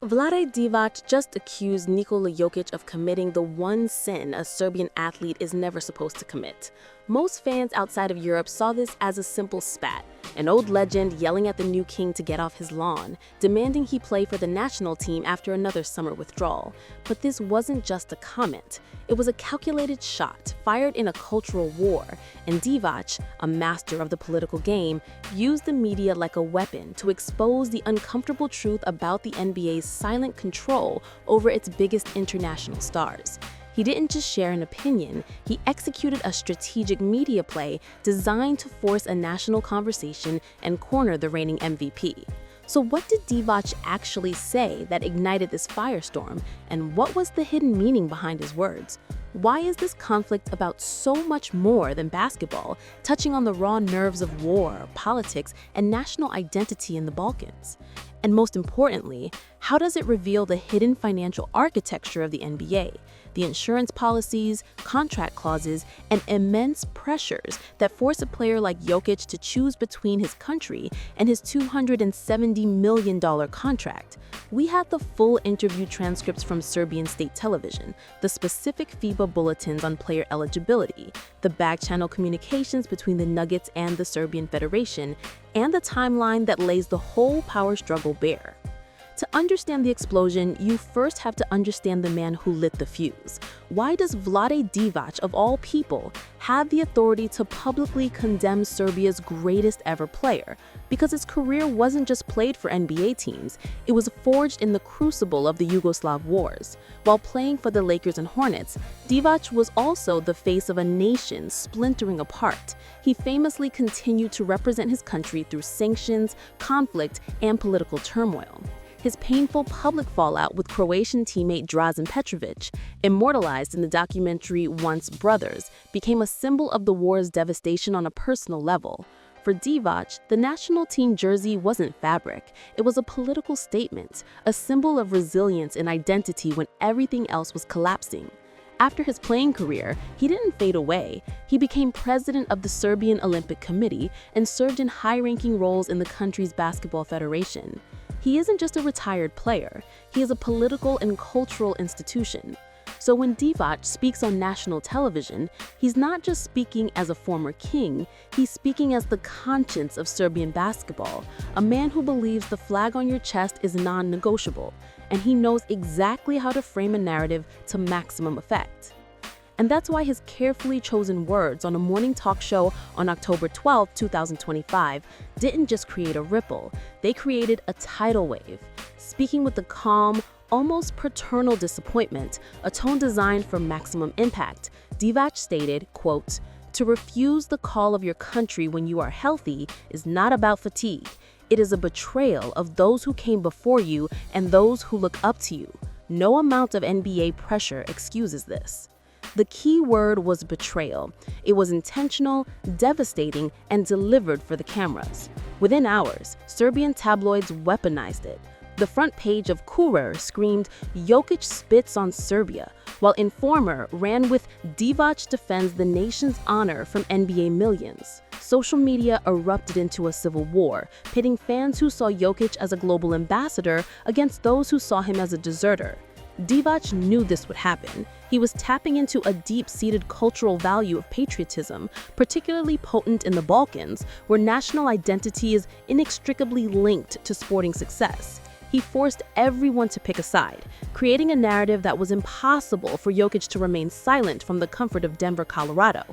Vlade Divac just accused Nikola Jokic of committing the one sin a Serbian athlete is never supposed to commit. Most fans outside of Europe saw this as a simple spat, an old legend yelling at the new king to get off his lawn, demanding he play for the national team after another summer withdrawal. But this wasn't just a comment. It was a calculated shot, fired in a cultural war, and Divac, a master of the political game, used the media like a weapon to expose the uncomfortable truth about the NBA's silent control over its biggest international stars. He didn't just share an opinion, he executed a strategic media play designed to force a national conversation and corner the reigning MVP. So what did Divac actually say that ignited this firestorm, and what was the hidden meaning behind his words? Why is this conflict about so much more than basketball, touching on the raw nerves of war, politics, and national identity in the Balkans? And most importantly, how does it reveal the hidden financial architecture of the NBA, the insurance policies, contract clauses, and immense pressures that force a player like Jokic to choose between his country and his $270 million contract? We had the full interview transcripts from Serbian state television, the specific FIBA bulletins on player eligibility, the back-channel communications between the Nuggets and the Serbian Federation, and the timeline that lays the whole power struggle bare. To understand the explosion, you first have to understand the man who lit the fuse. Why does Vlade Divac, of all people, have the authority to publicly condemn Serbia's greatest ever player? Because his career wasn't just played for NBA teams, it was forged in the crucible of the Yugoslav wars. While playing for the Lakers and Hornets, Divac was also the face of a nation splintering apart. He famously continued to represent his country through sanctions, conflict, and political turmoil. His painful public fallout with Croatian teammate Drazen Petrovic, immortalized in the documentary Once Brothers, became a symbol of the war's devastation on a personal level. For Divac, the national team jersey wasn't fabric. It was a political statement, a symbol of resilience and identity when everything else was collapsing. After his playing career, he didn't fade away. He became president of the Serbian Olympic Committee and served in high-ranking roles in the country's basketball federation. He isn't just a retired player, he is a political and cultural institution. So when Divac speaks on national television, he's not just speaking as a former king, he's speaking as the conscience of Serbian basketball, a man who believes the flag on your chest is non-negotiable, and he knows exactly how to frame a narrative to maximum effect. And that's why his carefully chosen words on a morning talk show on October 12, 2025, didn't just create a ripple, they created a tidal wave. Speaking with the calm, almost paternal disappointment, a tone designed for maximum impact, Divac stated, quote, "To refuse the call of your country when you are healthy is not about fatigue. It is a betrayal of those who came before you and those who look up to you. No amount of NBA pressure excuses this." The key word was betrayal. It was intentional, devastating, and delivered for the cameras. Within hours, Serbian tabloids weaponized it. The front page of Kurir screamed, "Jokic spits on Serbia," while Informer ran with "Divac defends the nation's honor from NBA millions." Social media erupted into a civil war, pitting fans who saw Jokic as a global ambassador against those who saw him as a deserter. Divac knew this would happen. He was tapping into a deep-seated cultural value of patriotism, particularly potent in the Balkans, where national identity is inextricably linked to sporting success. He forced everyone to pick a side, creating a narrative that was impossible for Jokic to remain silent from the comfort of Denver, Colorado.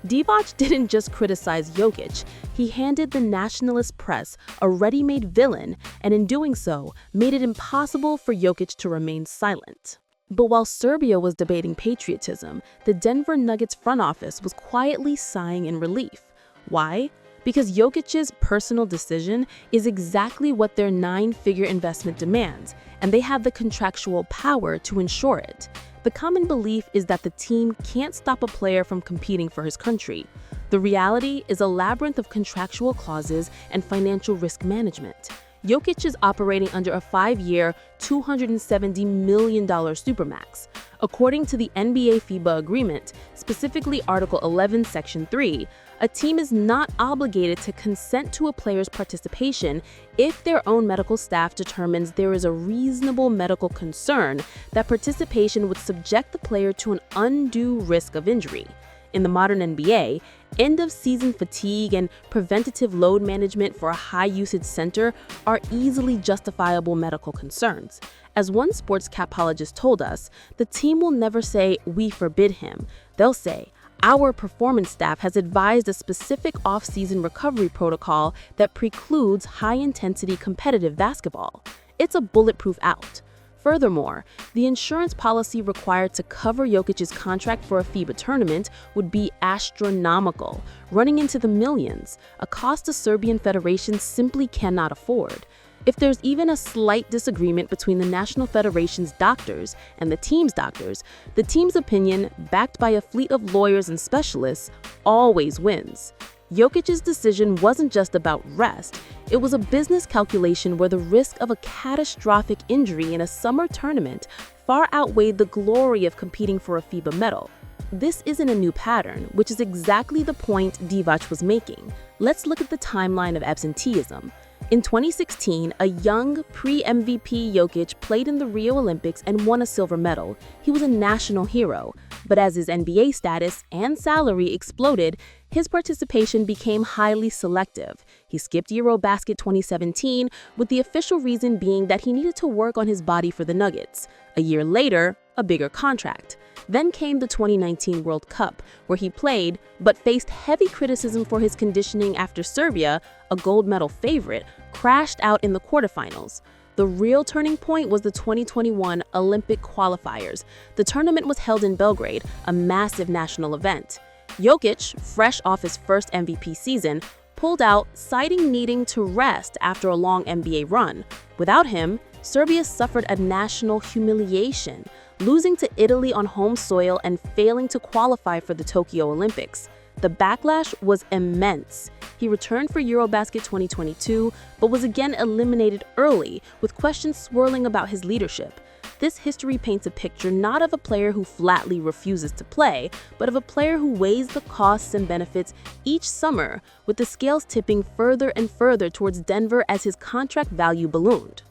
Divac didn't just criticize Jokic, he handed the nationalist press a ready-made villain, and in doing so, made it impossible for Jokic to remain silent. But while Serbia was debating patriotism, the Denver Nuggets front office was quietly sighing in relief. Why? Because Jokic's personal decision is exactly what their 9-figure investment demands, and they have the contractual power to ensure it. The common belief is that the team can't stop a player from competing for his country. The reality is a labyrinth of contractual clauses and financial risk management. Jokic is operating under a 5-year, $270 million supermax. According to the NBA FIBA agreement, specifically Article 11, Section 3, A team is not obligated to consent to a player's participation if their own medical staff determines there is a reasonable medical concern that participation would subject the player to an undue risk of injury. In the modern NBA, end-of-season fatigue and preventative load management for a high-usage center are easily justifiable medical concerns. As one sports capologist told us, the team will never say, "We forbid him." They'll say, "Our performance staff has advised a specific off-season recovery protocol that precludes high-intensity competitive basketball." It's a bulletproof out. Furthermore, the insurance policy required to cover Jokic's contract for a FIBA tournament would be astronomical, running into the millions, a cost the Serbian federation simply cannot afford. If there's even a slight disagreement between the National Federation's doctors and the team's doctors, the team's opinion, backed by a fleet of lawyers and specialists, always wins. Jokic's decision wasn't just about rest, it was a business calculation where the risk of a catastrophic injury in a summer tournament far outweighed the glory of competing for a FIBA medal. This isn't a new pattern, which is exactly the point Divac was making. Let's look at the timeline of absenteeism. In 2016, a young, pre-MVP Jokic played in the Rio Olympics and won a silver medal. He was a national hero. But as his NBA status and salary exploded, his participation became highly selective. He skipped Eurobasket 2017, with the official reason being that he needed to work on his body for the Nuggets. A year later, a bigger contract. Then came the 2019 World Cup, where he played, but faced heavy criticism for his conditioning after Serbia, a gold medal favorite, crashed out in the quarterfinals. The real turning point was the 2021 Olympic qualifiers. The tournament was held in Belgrade, a massive national event. Jokic, fresh off his first MVP season, pulled out, citing needing to rest after a long NBA run. Without him, Serbia suffered a national humiliation, losing to Italy on home soil and failing to qualify for the Tokyo Olympics. The backlash was immense. He returned for Eurobasket 2022, but was again eliminated early, with questions swirling about his leadership. This history paints a picture not of a player who flatly refuses to play, but of a player who weighs the costs and benefits each summer, with the scales tipping further and further towards Denver as his contract value ballooned.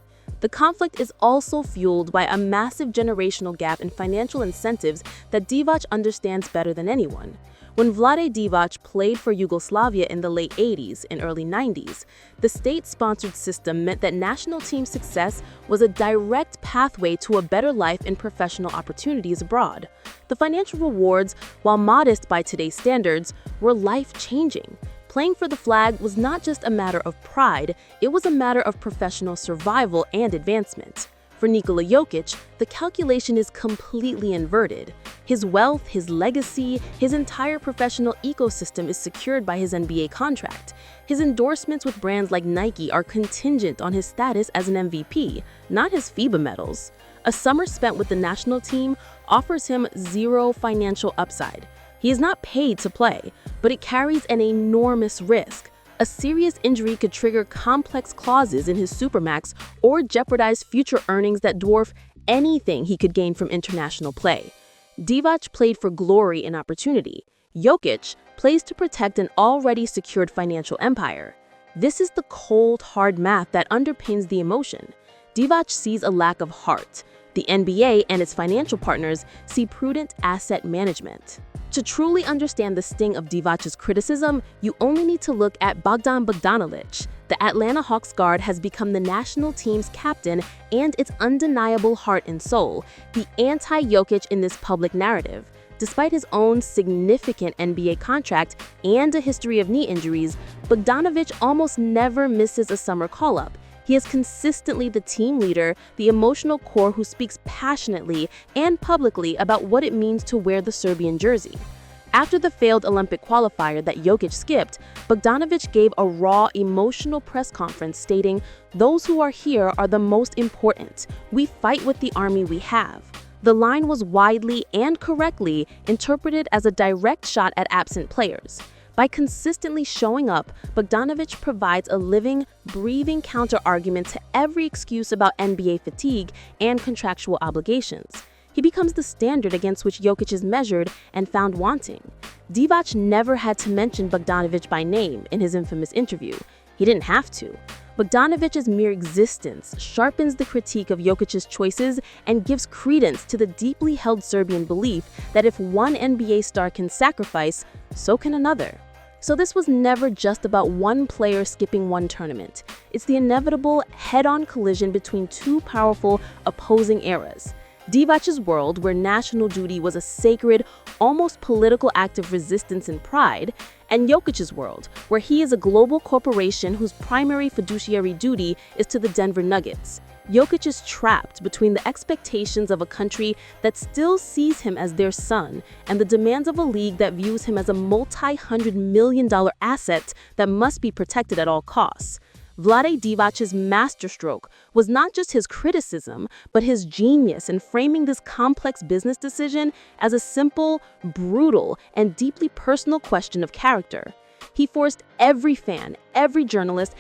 The conflict is also fueled by a massive generational gap in financial incentives that Divac understands better than anyone. When Vlade Divac played for Yugoslavia in the late 80s and early 90s, the state-sponsored system meant that national team success was a direct pathway to a better life and professional opportunities abroad. The financial rewards, while modest by today's standards, were life-changing. Playing for the flag was not just a matter of pride, it was a matter of professional survival and advancement. For Nikola Jokic, the calculation is completely inverted. His wealth, his legacy, his entire professional ecosystem is secured by his NBA contract. His endorsements with brands like Nike are contingent on his status as an MVP, not his FIBA medals. A summer spent with the national team offers him zero financial upside. He is not paid to play, but it carries an enormous risk. A serious injury could trigger complex clauses in his supermax or jeopardize future earnings that dwarf anything he could gain from international play. Divac played for glory and opportunity. Jokic plays to protect an already secured financial empire. This is the cold, hard math that underpins the emotion. Divac sees a lack of heart. The NBA and its financial partners see prudent asset management. To truly understand the sting of Divac's criticism, you only need to look at Bogdan Bogdanovic. The Atlanta Hawks guard has become the national team's captain and its undeniable heart and soul, the anti-Jokic in this public narrative. Despite his own significant NBA contract and a history of knee injuries, Bogdanovic almost never misses a summer call-up. He is consistently the team leader, the emotional core who speaks passionately and publicly about what it means to wear the Serbian jersey. After the failed Olympic qualifier that Jokic skipped, Bogdanovic gave a raw, emotional press conference stating, "Those who are here are the most important. We fight with the army we have." The line was widely and correctly interpreted as a direct shot at absent players. By consistently showing up, Bogdanovic provides a living, breathing counter-argument to every excuse about NBA fatigue and contractual obligations. He becomes the standard against which Jokic is measured and found wanting. Divac never had to mention Bogdanovic by name in his infamous interview. He didn't have to. Bogdanovic's mere existence sharpens the critique of Jokic's choices and gives credence to the deeply held Serbian belief that if one NBA star can sacrifice, so can another. So this was never just about one player skipping one tournament. It's the inevitable head-on collision between two powerful opposing eras. Divac's world, where national duty was a sacred, almost political act of resistance and pride, and Jokic's world, where he is a global corporation whose primary fiduciary duty is to the Denver Nuggets. Jokic is trapped between the expectations of a country that still sees him as their son and the demands of a league that views him as a multi-hundred-million-dollar asset that must be protected at all costs. Vlade Divac's masterstroke was not just his criticism, but his genius in framing this complex business decision as a simple, brutal, and deeply personal question of character. He forced every fan, every journalist,